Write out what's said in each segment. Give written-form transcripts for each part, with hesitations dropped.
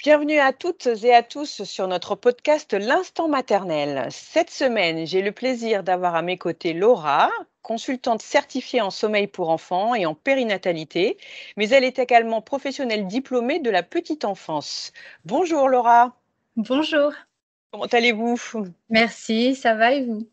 Bienvenue à toutes et à tous sur notre podcast L'Instant maternel. Cette semaine, j'ai le plaisir d'avoir à mes côtés Laura, consultante certifiée en sommeil pour enfants et en périnatalité, mais elle est également professionnelle diplômée de la petite enfance. Bonjour Laura, Bonjour, comment allez-vous? merci, ça va et vous?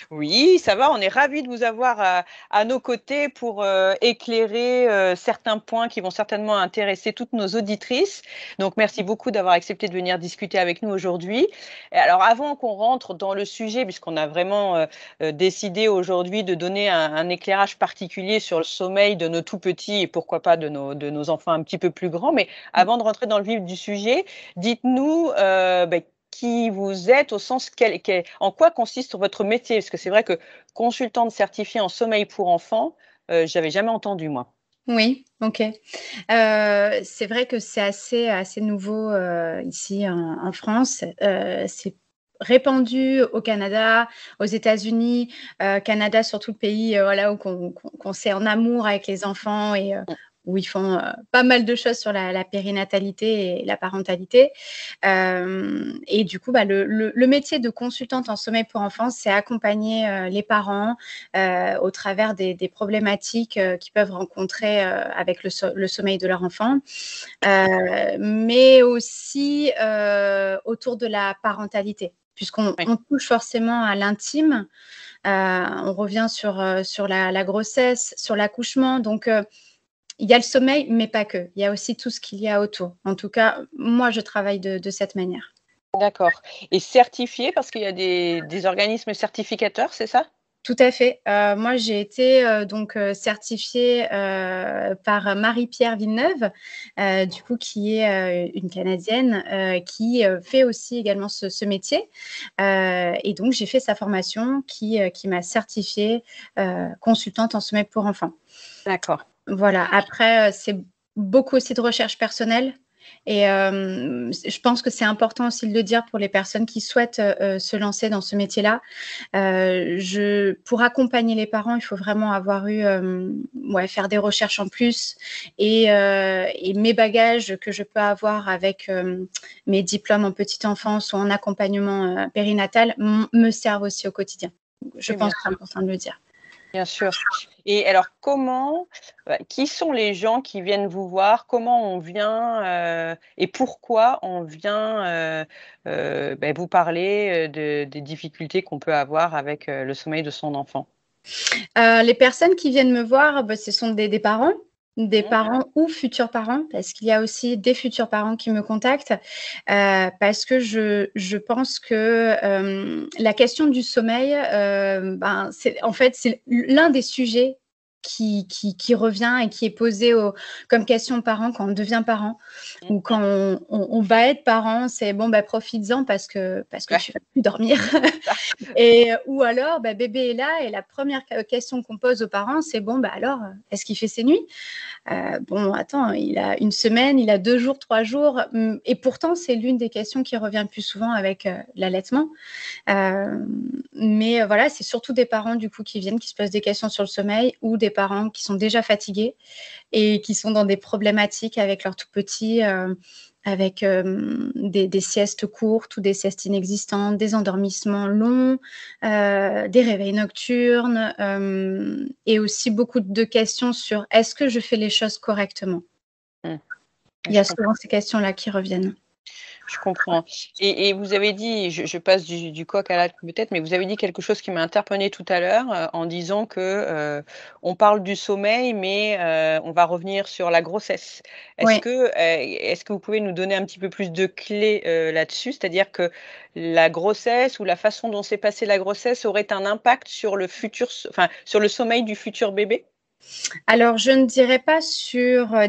Oui, ça va, on est ravis de vous avoir à nos côtés pour éclairer certains points qui vont certainement intéresser toutes nos auditrices. Donc, merci beaucoup d'avoir accepté de venir discuter avec nous aujourd'hui. Et alors, avant qu'on rentre dans le sujet, puisqu'on a vraiment décidé aujourd'hui de donner un éclairage particulier sur le sommeil de nos tout petits et pourquoi pas de nos enfants un petit peu plus grands, mais avant de rentrer dans le vif du sujet, dites-nous qui vous êtes au sens en quoi consiste votre métier? Parce que c'est vrai que consultante certifiée en sommeil pour enfants, j'avais jamais entendu moi. Oui, OK. C'est vrai que c'est assez nouveau, ici en France. C'est répandu au Canada, aux États-Unis, Canada surtout le pays, voilà où qu'on s'est en amour avec les enfants et Mmh. où ils font, pas mal de choses sur la périnatalité et la parentalité. Et du coup, le métier de consultante en sommeil pour enfants, c'est accompagner, les parents, au travers des problématiques, qu'ils peuvent rencontrer, avec le sommeil de leur enfant, mais aussi, autour de la parentalité. Puisqu'on Oui. on touche forcément à l'intime, on revient sur la grossesse, sur l'accouchement, donc il y a le sommeil, mais pas que. Il y a aussi tout ce qu'il y a autour. En tout cas, moi, je travaille de cette manière. D'accord et certifiée parce qu'il y a des organismes certificateurs, c'est ça? Tout à fait. Moi, j'ai été, donc certifiée, par Marie-Pierre Villeneuve, du coup, qui est, une Canadienne, qui, fait aussi également ce métier. Et donc j'ai fait sa formation qui m'a certifiée, consultante en sommeil pour enfants. D'accord. Voilà, après, c'est beaucoup aussi de recherche personnelle et je pense que c'est important aussi de le dire pour les personnes qui souhaitent, se lancer dans ce métier-là. Je Pour accompagner les parents, il faut vraiment avoir eu, ouais, faire des recherches en plus et mes bagages que je peux avoir avec, mes diplômes en petite enfance ou en accompagnement, périnatal me servent aussi au quotidien. Je Oui, bien pense que c'est sûr. important de le dire. Bien sûr et alors qui sont les gens qui viennent vous voir? Comment on vient, et pourquoi on vient, vous parler, des difficultés qu'on peut avoir avec, le sommeil de son enfant? Les personnes qui viennent me voir, bah, ce sont des Mmh. parents ou futurs parents, parce qu'il y a aussi des futurs parents qui me contactent, parce que je pense que, la question du sommeil, c'est en fait, c'est l'un des sujets qui revient et qui est posé comme question aux parents quand on devient parent Mmh. ou quand on va être parent. C'est: «Bon, bah, profites-en parce que Ouais, tu vas plus dormir». ça. Et ou alors, bah, bébé est là et la première question qu'on pose aux parents, c'est: «Bon, bah, alors, est-ce qu'il fait ses nuits?» Bon, attends, il a une semaine, il a 2 jours, 3 jours, et pourtant, c'est l'une des questions qui revient le plus souvent avec, l'allaitement. Mais voilà, c'est surtout des parents, du coup, qui viennent, qui se posent des questions sur le sommeil ou des parents qui sont déjà fatigués et qui sont dans des problématiques avec leur tout petit, avec, des siestes courtes ou des siestes inexistantes, des endormissements longs, des réveils nocturnes, et aussi beaucoup de questions sur: «Est-ce que je fais les choses correctement?» Mmh. Il y Je a comprends. souvent ces questions-là qui reviennent. Je comprends et vous avez dit, je passe du coq à l'âne peut-être, mais vous avez dit quelque chose qui m'a interpellée tout à l'heure, en disant que, on parle du sommeil, mais on va revenir sur la grossesse. Oui. Est-ce que vous pouvez nous donner un petit peu plus de clés, là-dessus? C'est-à-dire que la grossesse ou la façon dont s'est passée la grossesse aurait un impact sur le sur le sommeil du futur bébé? Alors, je ne dirais pas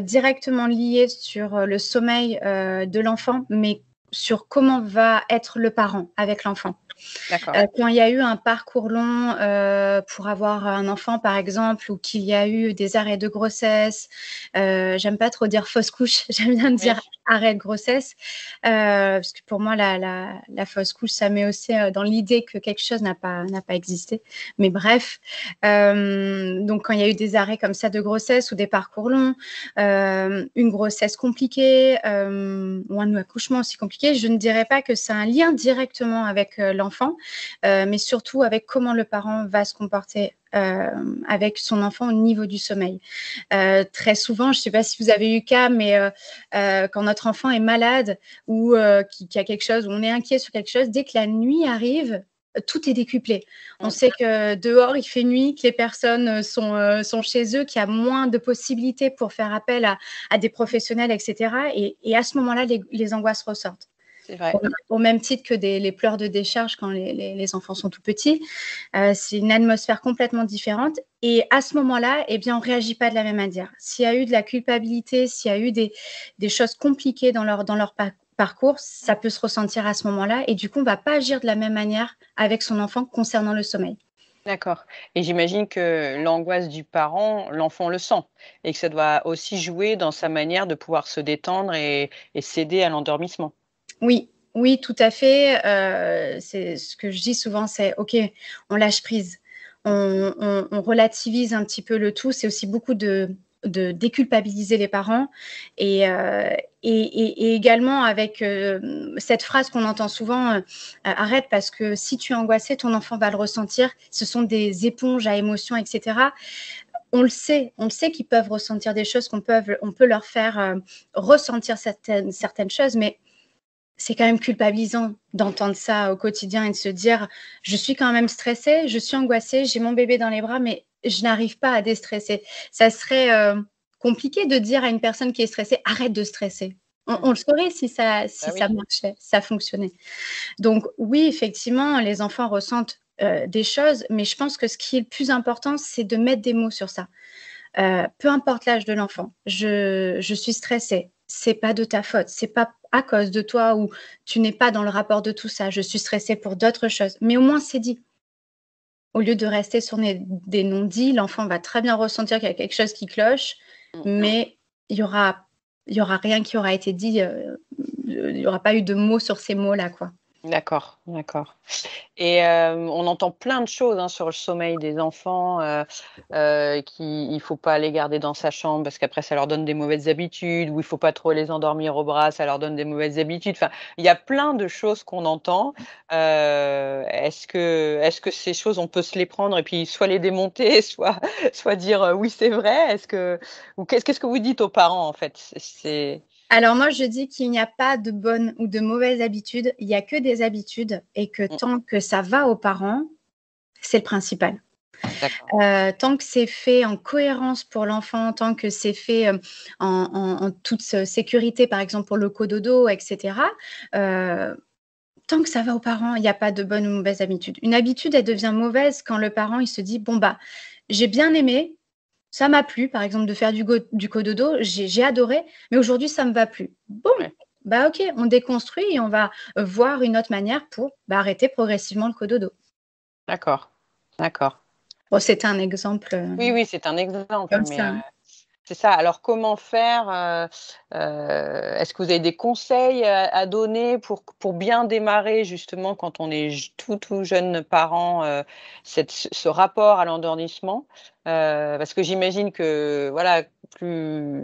directement lié sur, le sommeil, de l'enfant, mais sur comment va être le parent avec l'enfant. D'accord. Quand il y a eu un parcours long, pour avoir un enfant, par exemple, ou qu'il y a eu des arrêts de grossesse, j'aime pas trop dire fausse couche, j'aime bien Oui. dire arrêt de grossesse, parce que pour moi la fausse couche, ça met aussi, dans l'idée que quelque chose n'a pas existé. Mais bref, donc quand il y a eu des arrêts comme ça de grossesse ou des parcours longs, une grossesse compliquée, ou un accouchement aussi compliqué, je ne dirais pas que c'est un lien directement avec, l'enfant, mais surtout avec comment le parent va se comporter avec son enfant au niveau du sommeil. Très souvent, je ne sais pas si vous avez eu cas, mais quand notre enfant est malade ou qui a quelque chose, ou on est inquiet sur quelque chose, dès que la nuit arrive, tout est décuplé. On sait que dehors, il fait nuit, que les personnes sont chez eux, qu'il y a moins de possibilités pour faire appel à des professionnels, etc. Et à ce moment-là, les angoisses ressortent. C'est vrai. Au même titre que les pleurs de décharge quand les enfants sont tout petits. C'est une atmosphère complètement différente. Et à ce moment-là, eh bien, on ne réagit pas de la même manière. S'il y a eu de la culpabilité, s'il y a eu des choses compliquées dans leur parcours, ça peut se ressentir à ce moment-là. Et du coup, on ne va pas agir de la même manière avec son enfant concernant le sommeil. D'accord, et j'imagine que l'angoisse du parent, l'enfant le sent et que ça doit aussi jouer dans sa manière de pouvoir se détendre et céder à l'endormissement? Oui, oui, tout à fait. C'est ce que je dis souvent, c'est OK, on lâche prise. On relativise un petit peu le tout. C'est aussi beaucoup de déculpabiliser les parents et et également avec, cette phrase qu'on entend souvent, «Arrête parce que si tu es angoissé, ton enfant va le ressentir. Ce sont des éponges à émotions» et cetera. On le sait qu'ils peuvent ressentir des choses, on peut leur faire, ressentir certaines choses, mais c'est quand même culpabilisant d'entendre ça au quotidien et de se dire: «Je suis quand même stressée, je suis angoissée, j'ai mon bébé dans les bras, mais je n'arrive pas à déstresser». Ça serait, compliqué de dire à une personne qui est stressée: «Arrête de stresser». On le saurait si Bah ça oui. marchait, si ça fonctionnait. Donc oui, effectivement, les enfants ressentent, des choses, mais je pense que ce qui est le plus important, c'est de mettre des mots sur ça. Peu importe l'âge de l'enfant, je suis stressée, c'est pas de ta faute, c'est pas à cause de toi ou tu n'es pas dans le rapport de tout ça, je suis stressée pour d'autres choses. Mais au moins c'est dit. Au lieu de rester sur des non-dits, l'enfant va très bien ressentir qu'il y a quelque chose qui cloche, Mmh. mais il y aura rien qui aura été dit, il y aura pas eu de mots sur ces mots-là, quoi. D'accord, d'accord. Et on entend plein de choses, hein, sur le sommeil des enfants, qu'il faut pas les garder dans sa chambre parce qu'après ça leur donne des mauvaises habitudes, ou il faut pas trop les endormir au bras, ça leur donne des mauvaises habitudes. Enfin, il y a plein de choses qu'on entend. Est-ce que ces choses, on peut se les prendre et puis soit les démonter, soit dire, «Oui, c'est vrai»? Ou qu'est-ce que vous dites aux parents, en fait? C'est Alors moi, je dis qu'il n'y a pas de bonnes ou de mauvaises habitudes, il y a que des habitudes et que mmh, tant que ça va aux parents, c'est le principal. d'accord. Tant que c'est fait en cohérence pour l'enfant, tant que c'est fait, en toute sécurité, par exemple pour le cododo et cetera, heu, tant que ça va aux parents, il y a pas de bonne ou mauvaise habitude. Une habitude, elle devient mauvaise quand le parent, il se dit: «Bon, bah, j'ai bien aimé, ça m'a plu, par exemple, de faire du cododo, j'ai adoré, mais aujourd'hui, ça me va plus». Bon, Ouais, bah, OK, on déconstruit et on va voir une autre manière pour, bah, arrêter progressivement le cododo. d'accord, d'accord. Bon, c'était un exemple, Oui, oui, c'est un exemple, comme mais ça, hein. c'est ça. Alors comment faire, est-ce que vous avez des conseils à donner pour bien démarrer justement quand on est tout jeune parent, ce rapport à l'endormissement? Parce que j'imagine que voilà, plus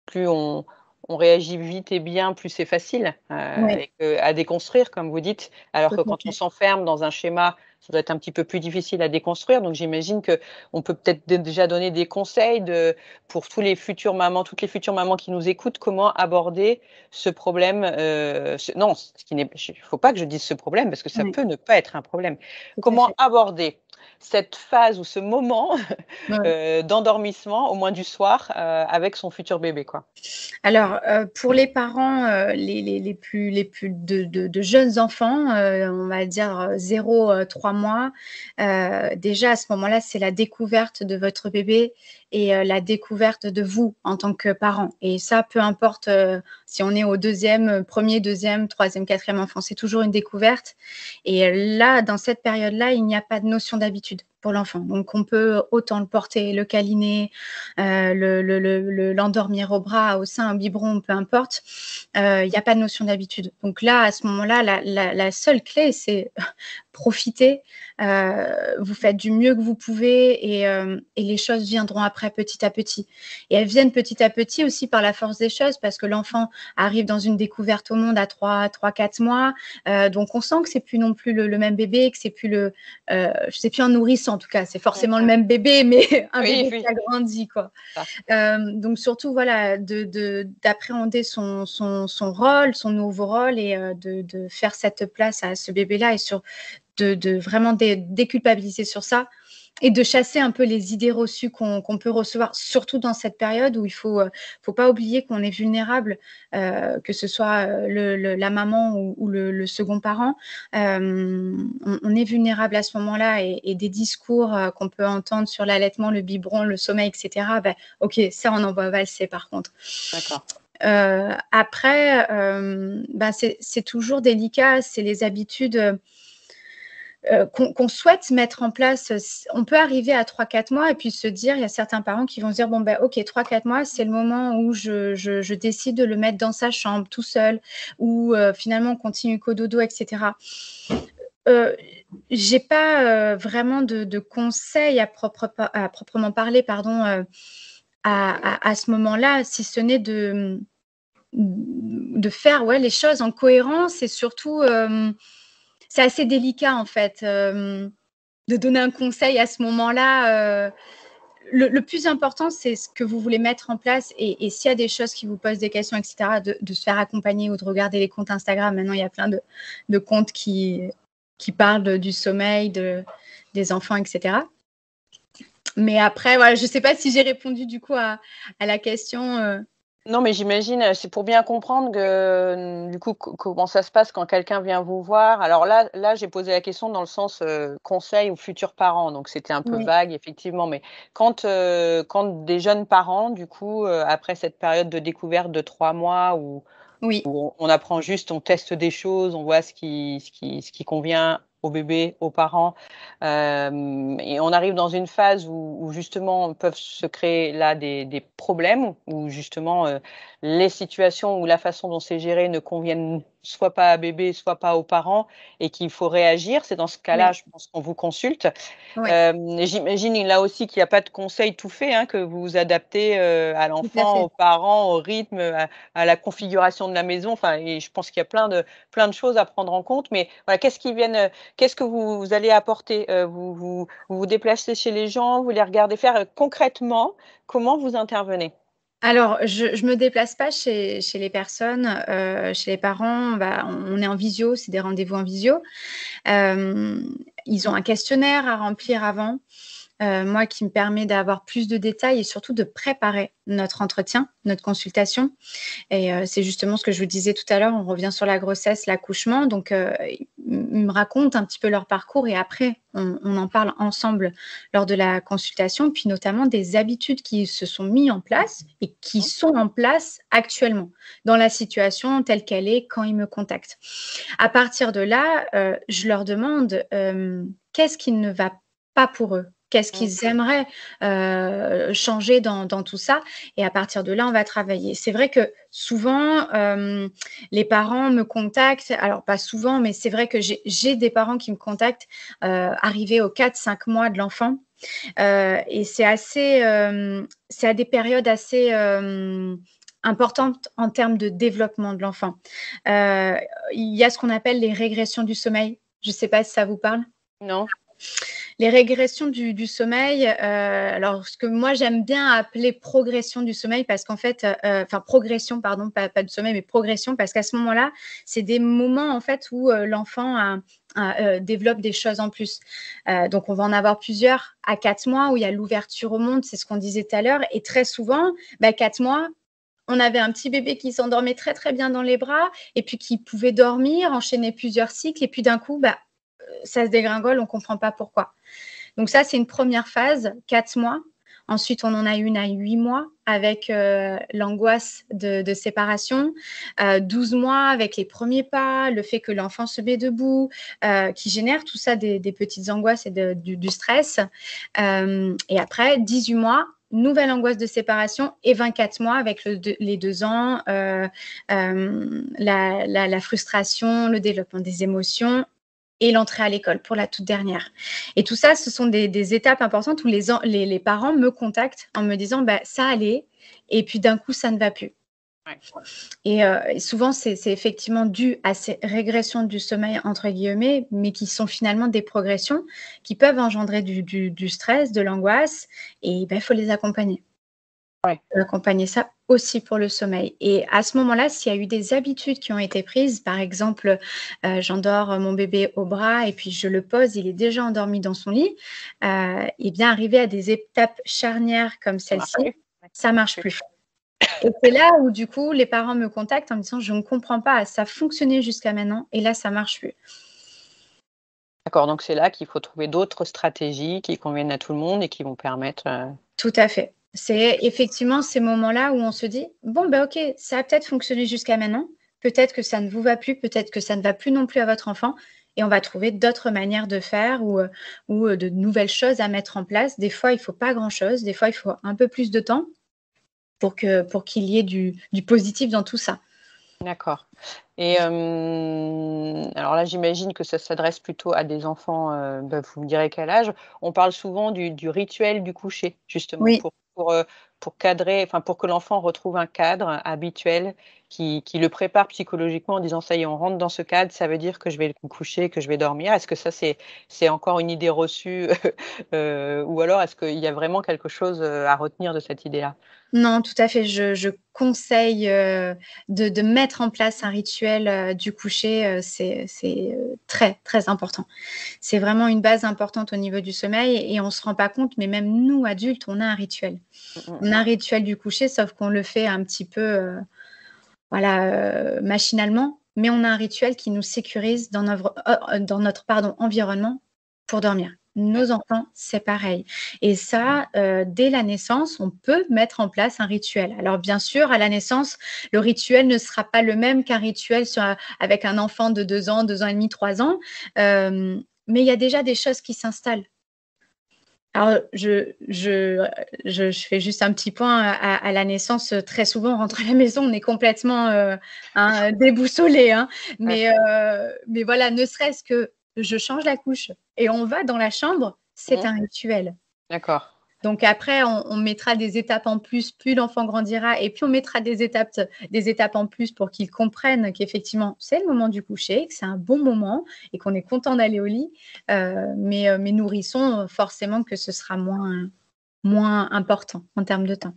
plus on réagit vite et bien, plus c'est facile, Ouais, et que à déconstruire comme vous dites. Alors tout que à quand on fait. s'enferme dans un schéma, ça doit être un petit peu plus difficile à déconstruire. Donc j'imagine qu'on peut peut-être déjà donner des conseils pour toutes les futures mamans qui nous écoutent, comment aborder ce problème, ce qui n'est, il faut pas que je dise ce problème parce que ça Ouais, peut ne pas être un problème. tout à Comment fait. aborder? cette phase ou ce moment Ouais. d'endormissement, au moins du soir, avec son futur bébé, quoi? Alors, pour les parents, les plus de jeunes enfants, on va dire, 0, 3 mois, déjà à ce moment-là, c'est la découverte de votre bébé et la découverte de vous en tant que parent et ça, peu importe, si on est au 2e, 1er, 2e, 3e, 4e enfant, c'est toujours une découverte et là, dans cette période-là, il n'y a pas de notion d'habitude pour l'enfant. Donc on peut autant le porter, le câliner, l'endormir au bras, au sein, au biberon, peu importe. Il n'y a pas de notion d'habitude. Donc là, à ce moment-là, la seule clé, c'est profiter, vous faites du mieux que vous pouvez et les choses viendront après petit à petit. Et elles viennent petit à petit aussi par la force des choses parce que l'enfant arrive dans une découverte au monde à 3-4 mois. Donc on sent que c'est plus non plus le même bébé, que c'est plus c'est plus un nourrisson en tout cas. C'est forcément le Mmh. même bébé, mais un Oui, bébé qui oui. a grandi, quoi. Ça. Donc surtout, voilà, d'appréhender son rôle, son nouveau rôle et de faire cette place à ce bébé-là et de vraiment déculpabiliser sur ça et de chasser un peu les idées reçues qu'on peut recevoir, surtout dans cette période où il faut pas oublier qu'on est vulnérable, que ce soit la maman ou le second parent. On est vulnérable à ce moment-là et des discours qu'on peut entendre sur l'allaitement, le biberon, le sommeil, etc. Ben, ok, ça on en voit valser par contre. D'accord. Après, ben c'est toujours délicat, c'est les habitudes qu'on souhaite mettre en place. On peut arriver à 3-4 mois et puis se dire, il y a certains parents qui vont se dire, bon, ben, ok, 3-4 mois, c'est le moment où je décide de le mettre dans sa chambre tout seul, ou finalement on continue qu'au dodo, etc. J'ai pas vraiment de conseils à proprement parler, pardon, à ce moment-là, si ce n'est de faire les choses en cohérence et surtout, c'est assez délicat en fait de donner un conseil à ce moment-là. Le plus important, c'est ce que vous voulez mettre en place et s'il y a des choses qui vous posent des questions, etc., de se faire accompagner ou de regarder les comptes Instagram. Maintenant, il y a plein de comptes qui parlent du sommeil, des enfants, etc. Mais après, voilà, je ne sais pas si j'ai répondu du coup à la question. Non, mais j'imagine, c'est pour bien comprendre que, du coup, comment ça se passe quand quelqu'un vient vous voir? Alors là, j'ai posé la question dans le sens, conseil aux futurs parents, donc c'était un peu Oui, vague effectivement, mais quand des jeunes parents, du coup, après cette période de découverte de 3 mois où oui, on apprend juste, on teste des choses, on voit ce qui convient au bébé, aux parents, et on arrive dans une phase où justement peuvent se créer là des problèmes, où justement, les situations ou la façon dont c'est géré ne conviennent soit pas à bébé, soit pas aux parents et qu'il faut réagir. C'est dans ce cas-là, oui, je pense qu'on vous consulte. oui, J'imagine là aussi qu'il y a pas de conseil tout fait, hein, que vous vous adaptez, à tout à l'enfant, fait. aux parents, au rythme, à la configuration de la maison. Enfin et je pense qu'il y a plein de choses à prendre en compte. Mais voilà, qu'est-ce que vous allez apporter? Vous déplacez chez les gens, vous les regardez faire, concrètement, comment vous intervenez? Alors, je me déplace pas chez les personnes, chez les parents, on est en visio, c'est des rendez-vous en visio. Ils ont un questionnaire à remplir avant, moi qui me permet d'avoir plus de détails et surtout de préparer notre entretien, notre consultation. Et c'est justement ce que je vous disais tout à l'heure, on revient sur la grossesse, l'accouchement. Donc, ils me racontent un petit peu leur parcours et après, on en parle ensemble lors de la consultation, puis notamment des habitudes qui se sont mises en place et qui Mmh. sont en place actuellement dans la situation telle qu'elle est quand ils me contactent. À partir de là, je leur demande qu'est-ce qui ne va pas pour eux? Qu'est-ce Mmh. qu'ils aimeraient changer dans tout ça? Et à partir de là, on va travailler. C'est vrai que souvent, les parents me contactent, alors pas souvent, mais c'est vrai que j'ai des parents qui me contactent arrivés aux 4-5 mois de l'enfant. Et c'est à des périodes assez importantes en termes de développement de l'enfant. Il y a ce qu'on appelle les régressions du sommeil. Je ne sais pas si ça vous parle. Non? Les régressions du sommeil, alors ce que moi j'aime bien appeler progression du sommeil parce qu'en fait, enfin progression pardon, pas de sommeil mais progression parce qu'à ce moment-là, c'est des moments en fait où, l'enfant a développe des choses en plus. Donc, on va en avoir plusieurs à 4 mois où il y a l'ouverture au monde, c'est ce qu'on disait tout à l'heure. Et très souvent, 4 mois, on avait un petit bébé qui s'endormait très, très bien dans les bras et puis qui pouvait dormir, enchaîner plusieurs cycles. Et puis d'un coup, ça se dégringole, on ne comprend pas pourquoi. Donc ça, c'est une première phase, 4 mois. Ensuite, on en a une à 8 mois avec l'angoisse de séparation, 12 mois avec les premiers pas, le fait que l'enfant se met debout, qui génère tout ça des petites angoisses et du stress. Et après, 18 mois, nouvelle angoisse de séparation et 24 mois avec les 2 ans, la frustration, le développement des émotions et l'entrée à l'école pour la toute dernière. Et tout ça, ce sont des étapes importantes où les parents me contactent en me disant ça allait et puis d'un coup, ça ne va plus. Ouais. Et souvent, c'est effectivement dû à ces régressions du sommeil, entre guillemets, mais qui sont finalement des progressions qui peuvent engendrer du stress, de l'angoisse, et il faut les accompagner. Ouais. Accompagner ça aussi pour le sommeil. Et à ce moment-là, s'il y a eu des habitudes qui ont été prises, par exemple, j'endors mon bébé au bras et puis je le pose, il est déjà endormi dans son lit, et bien arriver à des étapes charnières comme celle-ci, ça marche plus. Et c'est là où du coup, les parents me contactent en me disant: «Je ne comprends pas, ça fonctionnait jusqu'à maintenant et là, ça marche plus». D'accord, donc c'est là qu'il faut trouver d'autres stratégies qui conviennent à tout le monde et qui vont permettre, Tout à fait. C'est effectivement ces moments-là où on se dit: «Bon, OK, ça a peut-être fonctionné jusqu'à maintenant. Peut-être que ça ne vous va plus, peut-être que ça ne va plus non plus à votre enfant et on va trouver d'autres manières de faire ou de nouvelles choses à mettre en place». Des fois, il faut pas grand-chose, des fois, il faut un peu plus de temps pour qu'il y ait du positif dans tout ça. D'accord. Et alors là, j'imagine que ça s'adresse plutôt à des enfants, vous me direz quel âge. On parle souvent du rituel du coucher, justement Oui. pour cadrer, enfin pour que l'enfant retrouve un cadre habituel qui le prépare psychologiquement en disant: «Ça y est, on rentre dans ce cadre, ça veut dire que je vais me coucher, que je vais dormir». Est-ce que ça c'est encore une idée reçue, ou alors est-ce qu'il y a vraiment quelque chose, à retenir de cette idée-là? Non, tout à fait. Je conseille, de mettre en place un rituel, du coucher, c'est très, très important. C'est vraiment une base importante au niveau du sommeil et on ne se rend pas compte, mais même nous, adultes, on a un rituel. Mmh mh. On a un rituel du coucher, sauf qu'on le fait un petit peu, machinalement, mais on a un rituel qui nous sécurise dans notre, environnement pour dormir. Nos enfants, c'est pareil et ça, dès la naissance, on peut mettre en place un rituel. Alors bien sûr, à la naissance, le rituel ne sera pas le même qu'un rituel avec un enfant de 2 ans et demi, 3 ans, mais il y a déjà des choses qui s'installent. Alors, je fais juste un petit point à la naissance, très souvent, on rentre à la maison, on est complètement, déboussolés, hein. Ouais, Mais voilà, ne serait-ce que je change la couche et on va dans la chambre, c'est mmh, un rituel. d'accord. Donc après, on mettra des étapes en plus l'enfant grandira et puis on mettra des étapes en plus pour qu'il comprenne qu'effectivement, c'est le moment du coucher, que c'est un bon moment et qu'on est content d'aller au lit. Mais nourrissons, forcément que ce sera moins important en termes de temps.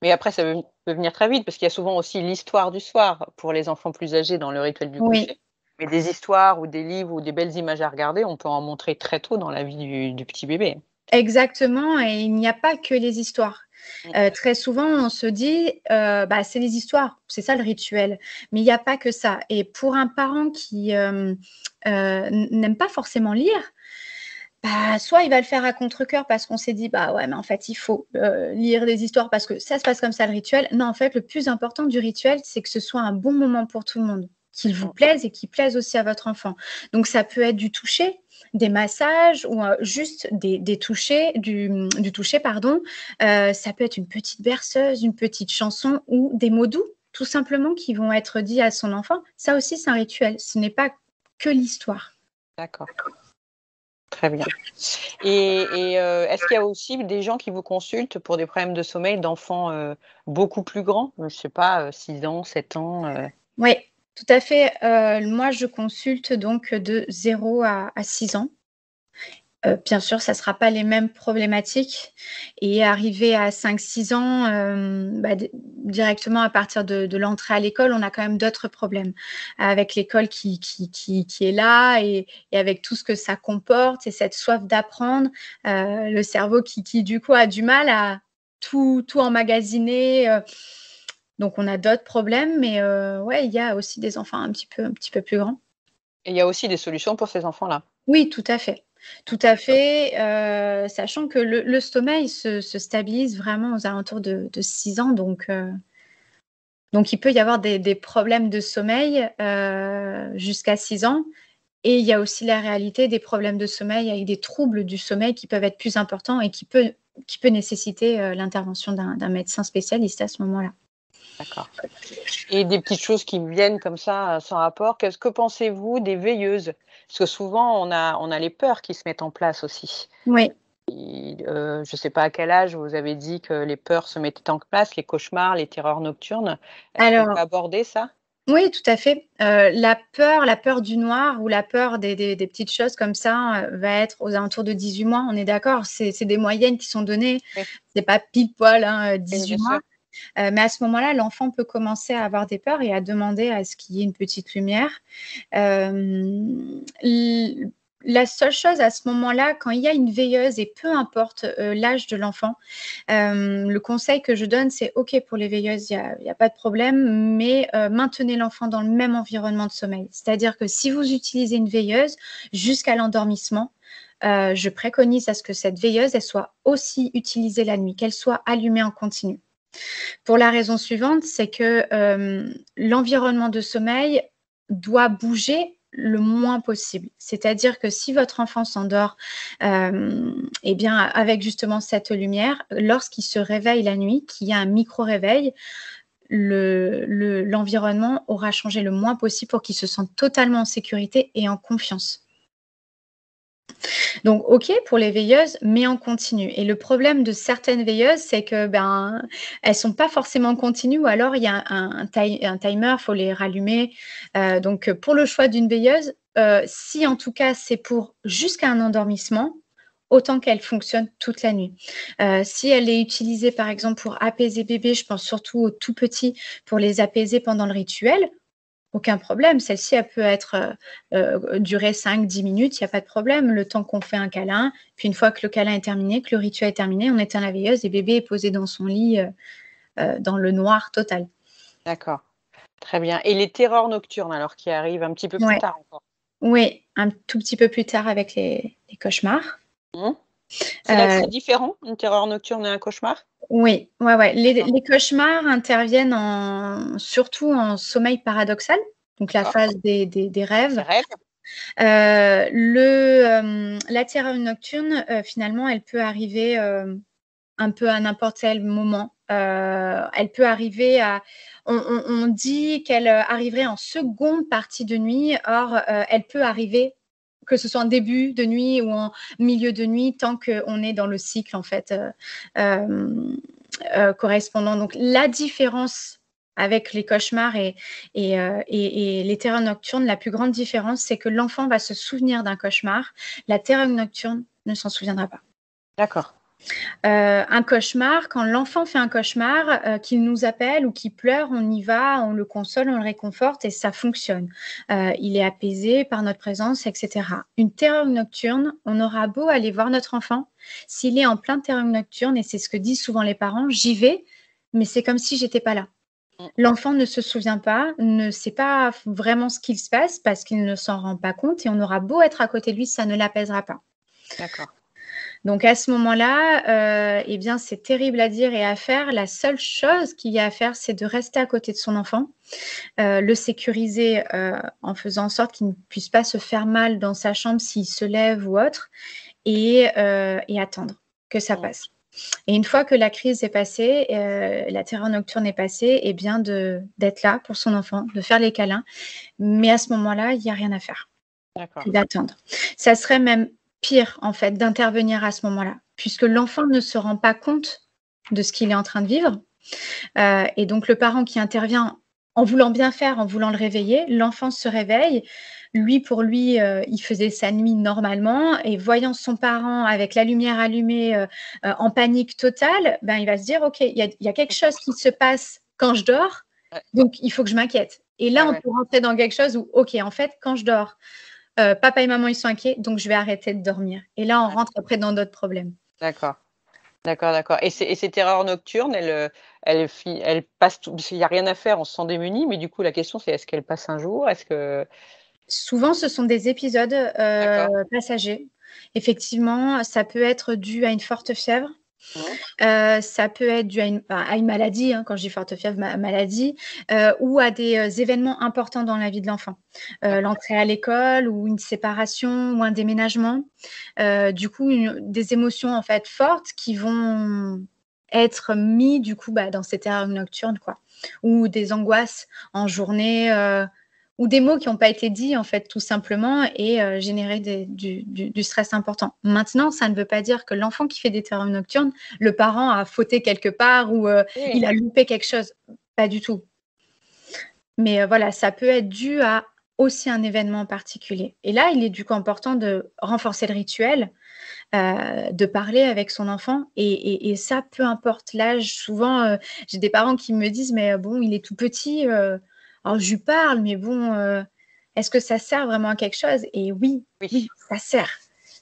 Mais après ça peut venir très vite parce qu'il y a souvent aussi l'histoire du soir pour les enfants plus âgés dans le rituel du Oui. coucher. Mais des histoires ou des livres ou des belles images à regarder, on peut en montrer très tôt dans la vie du petit bébé. Exactement et il n'y a pas que les histoires. Mmh. Très souvent, on se dit, c'est les histoires, c'est ça le rituel. Mais il n'y a pas que ça et pour un parent qui, n'aime pas forcément lire, soit il va le faire à contre-cœur parce qu'on s'est dit: «Bah, ouais, mais en fait, il faut, lire des histoires parce que ça se passe comme ça le rituel». Non, en fait, le plus important du rituel, c'est que ce soit un bon moment pour tout le monde, qu'il vous Mmh. plaise et qu'il plaise aussi à votre enfant. Donc ça peut être du toucher, des massages ou, juste des touchés du toucher, pardon. Ça peut être une petite berceuse, une petite chanson ou des mots doux, tout simplement, qui vont être dits à son enfant. Ça aussi, c'est un rituel. Ce n'est pas que l'histoire. D'accord, très bien. Et est-ce qu'il y a aussi des gens qui vous consultent pour des problèmes de sommeil d'enfants, beaucoup plus grands? Je sais pas, 6 ans, 7 ans, Oui, tout à fait. Moi, je consulte donc de 0 à 6 ans. Bien sûr, ça ne sera pas les mêmes problématiques et arrivé à 5-6 ans, directement à partir de l'entrée à l'école, on a quand même d'autres problèmes. Avec l'école qui est là et avec tout ce que ça comporte et cette soif d'apprendre, le cerveau qui du coup a du mal à tout emmagasiner, donc on a d'autres problèmes mais ouais, il y a aussi des enfants un petit peu plus grands. Et il y a aussi des solutions pour ces enfants-là? Oui, tout à fait. Tout à fait, sachant que le sommeil se stabilise vraiment aux alentours de 6 ans, donc il peut y avoir des problèmes de sommeil, jusqu'à 6 ans et il y a aussi la réalité des problèmes de sommeil avec des troubles du sommeil qui peuvent être plus importants et qui peut nécessiter, l'intervention d'un médecin spécialiste à ce moment-là. D'accord. Et des petites choses qui me viennent comme ça, sans rapport, que pensez-vous des veilleuses? Parce que souvent on a les peurs qui se mettent en place aussi. Oui, Je ne sais pas à quel âge vous avez dit que les peurs se mettaient en place, les cauchemars, les terreurs nocturnes. Est-ce qu'on peut alors aborder ça? oui, tout à fait. La peur du noir ou la peur des petites choses comme ça, va être aux alentours de 18 mois, on est d'accord? C'est des moyennes qui sont données, Oui, c'est pas pile poil, hein, oui, 18 bien sûr. mois. Mais à ce moment-là, l'enfant peut commencer à avoir des peurs et à demander à ce qu'il y ait une petite lumière. L La seule chose à ce moment-là, quand il y a une veilleuse et peu importe, l'âge de l'enfant, le conseil que je donne, c'est OK pour les veilleuses, il y a pas de problème, mais maintenez l'enfant dans le même environnement de sommeil. C'est-à-dire que si vous utilisez une veilleuse jusqu'à l'endormissement, je préconise à ce que cette veilleuse, elle soit aussi utilisée la nuit, qu'elle soit allumée en continu. Pour la raison suivante, c'est que, l'environnement de sommeil doit bouger le moins possible. C'est-à-dire que si votre enfant s'endort, et bien, avec justement cette lumière, lorsqu'il se réveille la nuit, qu'il y a un micro-réveil, l'environnement aura changé le moins possible pour qu'il se sente totalement en sécurité et en confiance. Donc OK pour les veilleuses, mais en continu et le problème de certaines veilleuses, c'est que, ben, elles sont pas forcément en continu ou alors il y a un timer, faut les rallumer, donc pour le choix d'une veilleuse, si en tout cas c'est pour jusqu'à un endormissement, autant qu'elle fonctionne toute la nuit. Si elle est utilisée par exemple pour apaiser bébé, je pense surtout aux tout petits, pour les apaiser pendant le rituel, aucun problème. Celle-ci, elle peut être, durer 5-10 minutes, il y a pas de problème, le temps qu'on fait un câlin. Puis une fois que le câlin est terminé, que le rituel est terminé, on éteint la veilleuse et bébé est posé dans son lit, dans le noir total. D'accord, très bien. Et les terreurs nocturnes alors qui arrivent un petit peu plus Ouais, tard encore? oui, un tout petit peu plus tard avec les cauchemars. Mmh. C'est Heu, différent, une terreur nocturne et un cauchemar? oui, ouais, ouais, D'accord, les cauchemars interviennent surtout en sommeil paradoxal, donc la d'accord. phase des Des rêves. rêves? La terreur nocturne, finalement, elle peut arriver, un peu à n'importe quel moment. Elle peut arriver à on dit qu'elle, arriverait en seconde partie de nuit. Or, elle peut arriver que ce soit en début de nuit ou en milieu de nuit tant qu'on est dans le cycle en fait, hem, correspondant. Donc la différence avec les cauchemars et les terreurs nocturnes, la plus grande différence, c'est que l'enfant va se souvenir d'un cauchemar. La terreur nocturne ne s'en souviendra pas. D'accord. Un cauchemar, quand l'enfant fait un cauchemar, qu'il nous appelle ou qu'il pleure, on y va, on le console, on le réconforte et ça fonctionne. Il est apaisé par notre présence et cetera. Une terreur nocturne, on aura beau aller voir notre enfant, s'il est en pleine terreur nocturne et c'est ce que disent souvent les parents: «J'y vais, mais c'est comme si j'étais pas là». Mmh, L'enfant ne se souvient pas, ne sait pas vraiment ce qu'il se passe parce qu'il ne s'en rend pas compte et on aura beau être à côté de lui, ça ne l'apaisera pas. d'accord. Donc à ce moment-là, eh bien, c'est terrible à dire et à faire. La seule chose qu'il y a à faire, c'est de rester à côté de son enfant, le sécuriser, en faisant en sorte qu'il ne puisse pas se faire mal dans sa chambre s'il se lève ou autre et attendre que ça Mmh, passe. Et une fois que la crise est passée, la terreur nocturne est passée, eh bien d'être là pour son enfant, de faire les câlins. Mais à ce moment-là, il y a rien à faire d'accord. que d'attendre. Ça serait même pire, en fait, d'intervenir à ce moment-là, puisque l'enfant ne se rend pas compte de ce qu'il est en train de vivre, et donc le parent qui intervient en voulant bien faire, en voulant le réveiller, l'enfant se réveille. Lui, pour lui, il faisait sa nuit normalement et voyant son parent avec la lumière allumée, en panique totale, ben, il va se dire: «OK, il y a quelque chose qui se passe quand je dors, Ouais, donc il faut que je m'inquiète» et là, ouais, on ouais. peut rentrer dans quelque chose où, OK, en fait, quand je dors, papa et maman, ils sont inquiets, donc je vais arrêter de dormir et là, on Ouais. rentre après dans d'autres problèmes. D'accord. D'accord, d'accord et ces terreurs nocturnes, elles passent tout parce qu'il y a rien à faire, on se sent démuni, mais du coup, la question, c'est est-ce qu'elles passent un jour? Est-ce que Souvent, ce sont des épisodes, d'accord. passagers. Effectivement, ça peut être dû à une forte fièvre, Mmh. ça peut être dû à une maladie, hein, quand je dis forte fièvre, maladie, ou à des, événements importants dans la vie de l'enfant. D'accord. L'entrée à l'école ou une séparation ou un déménagement. Du coup, des émotions, en fait, fortes qui vont être mis, du coup, bah, dans ces terreurs nocturnes, quoi. Ou des angoisses en journée, ou des mots qui n'ont pas été dits, en fait, tout simplement et générer du stress important. Maintenant, ça ne veut pas dire que l'enfant qui fait des terreurs nocturnes, le parent a fauté quelque part ou Oui, il a loupé quelque chose. Pas du tout. Mais voilà, ça peut être dû à aussi un événement particulier et là, il est du coup important de renforcer le rituel, de parler avec son enfant et ça, peu importe l'âge. Souvent, j'ai des parents qui me disent: «Mais bon, il est tout petit, alors je lui parle, mais bon, est-ce que ça sert vraiment à quelque chose?» et oui, oui. oui, ça sert.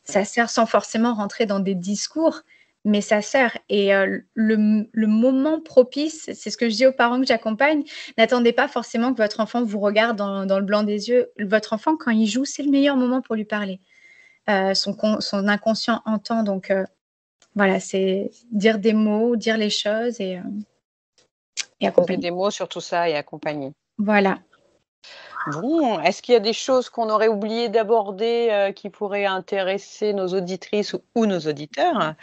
Ça sert sans forcément rentrer dans des discours, mais ça sert et le moment propice, c'est ce que je dis aux parents que j'accompagne, n'attendez pas forcément que votre enfant vous regarde dans le blanc des yeux. Votre enfant, quand il joue, c'est le meilleur moment pour lui parler. Son inconscient entend donc voilà, c'est dire des mots, dire les choses et Poser accompagner. des mots sur tout ça et accompagner. Voilà. Bon, est-ce qu'il y a des choses qu'on aurait oublié d'aborder, qui pourraient intéresser nos auditrices ou nos auditeurs?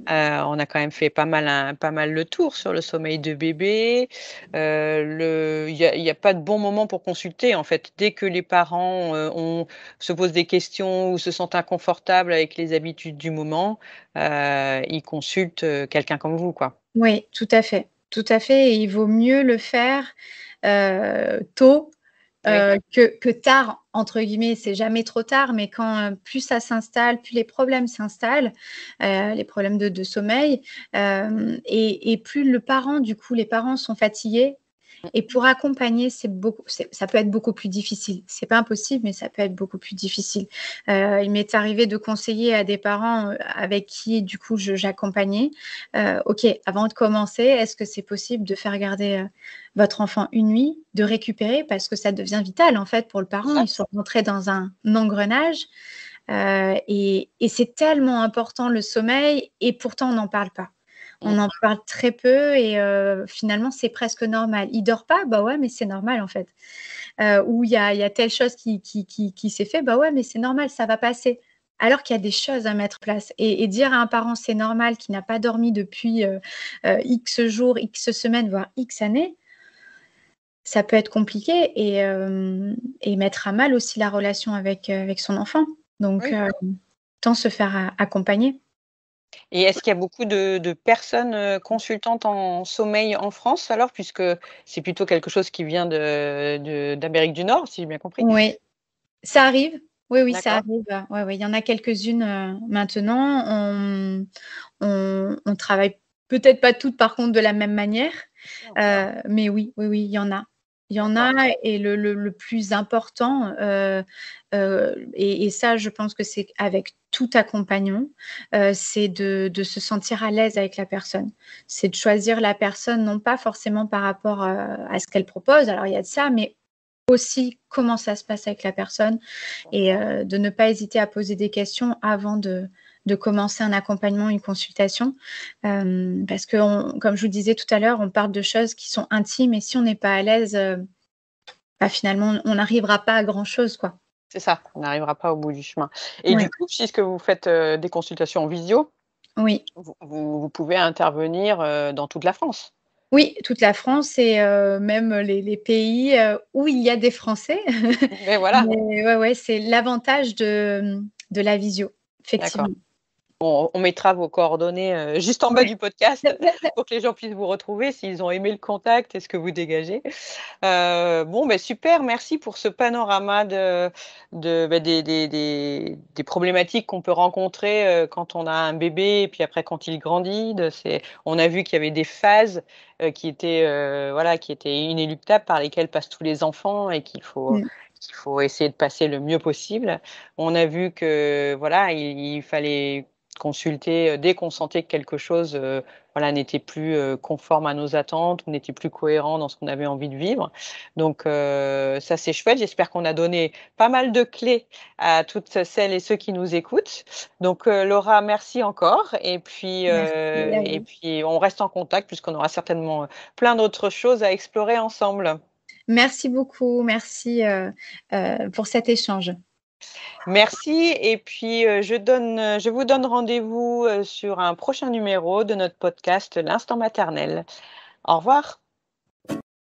On a quand même fait pas mal le tour sur le sommeil de bébé. Il y a pas de bon moment pour consulter, en fait. Dès que les parents, se posent des questions ou se sentent inconfortables avec les habitudes du moment, ils consultent, quelqu'un comme vous, quoi. Oui, tout à fait et il vaut mieux le faire, tôt, Oui, que «tard» entre guillemets. C'est jamais trop tard, mais quand, plus ça s'installe, plus les problèmes s'installent, les problèmes de sommeil, et plus le parent du coup, les parents sont fatigués mmh, et pour accompagner, ça peut être beaucoup plus difficile. C'est pas impossible, mais ça peut être beaucoup plus difficile. Il m'est arrivé de conseiller à des parents, avec qui du coup j'accompagnais, «OK, avant de commencer, est-ce que c'est possible de faire garder, votre enfant une nuit, de récupérer?» parce que ça devient vital en fait pour le c'est parent. ça. Ils sont rentrés dans un engrenage, et c'est tellement important le sommeil et pourtant on n'en parle pas. On Mmh. en parle très peu et finalement, c'est presque normal. «Il dort pas?» Bah ouais, mais c'est normal en fait. Ou il y a telle chose qui s'est fait, bah ouais, mais c'est normal, ça va passer. Alors qu'il y a des choses à mettre en place et dire à un parent: «C'est normal», qui n'a pas dormi depuis, X jours, X semaines, voire X années, ça peut être compliqué et mettre à mal aussi la relation avec son enfant. Donc Oui. autant se faire accompagner. Et est-ce qu'il y a beaucoup de personnes, consultantes en sommeil en France alors? Puisque c'est plutôt quelque chose qui vient d'Amérique du Nord, si j'ai bien compris? Oui. Ça arrive. Oui, oui, ça D'accord. arrive, ouais, ouais, il y en a quelques-unes, maintenant. On travaille peut-être pas toutes par contre de la même manière, mais oui, oui, oui, il y en a. Il y en D'accord. a et le plus important, et ça je pense que c'est avec tout accompagnant, c'est de se sentir à l'aise avec la personne. C'est de choisir la personne non pas forcément par rapport, à ce qu'elle propose, alors il y a de ça, mais aussi comment ça se passe avec la personne et de ne pas hésiter à poser des questions avant de commencer un accompagnement, une consultation. Parce que comme je vous disais tout à l'heure, on parle de choses qui sont intimes et si on n'est pas à l'aise, bah, finalement, on n'arrivera pas à grand chose, quoi. C'est ça, on n'arrivera pas au bout du chemin et Ouais. du coup, puisque vous faites, des consultations en visio, Oui. vous pouvez intervenir, dans toute la France? Oui, toute la France et même les pays, où il y a des Français. Mais voilà, Mais ouais, ouais, c'est l'avantage de la visio, d'accord. effectivement. On mettra vos coordonnées juste en bas du podcast pour que les gens puissent vous retrouver s'ils ont aimé le contact et ce que vous dégagez. Bon, ben super, merci pour ce panorama des problématiques qu'on peut rencontrer quand on a un bébé et puis après quand il grandit. On a vu qu'il y avait des phases qui étaient inéluctables par lesquelles passent tous les enfants et qu'il faut essayer de passer le mieux possible. On a vu que voilà, il fallait consulter dès qu'on sentait que quelque chose n'était plus conforme à nos attentes ou n'était plus cohérent dans ce qu'on avait envie de vivre. Donc ça c'est chouette. J'espère qu'on a donné pas mal de clés à toutes celles et ceux qui nous écoutent. Donc Laura, merci encore. Merci à Et vous. puis on reste en contact puisqu'on aura certainement plein d'autres choses à explorer ensemble. Merci beaucoup. Merci pour cet échange. Merci. Et puis je vous donne rendez-vous sur un prochain numéro de notre podcast L'Instant maternel. Au revoir.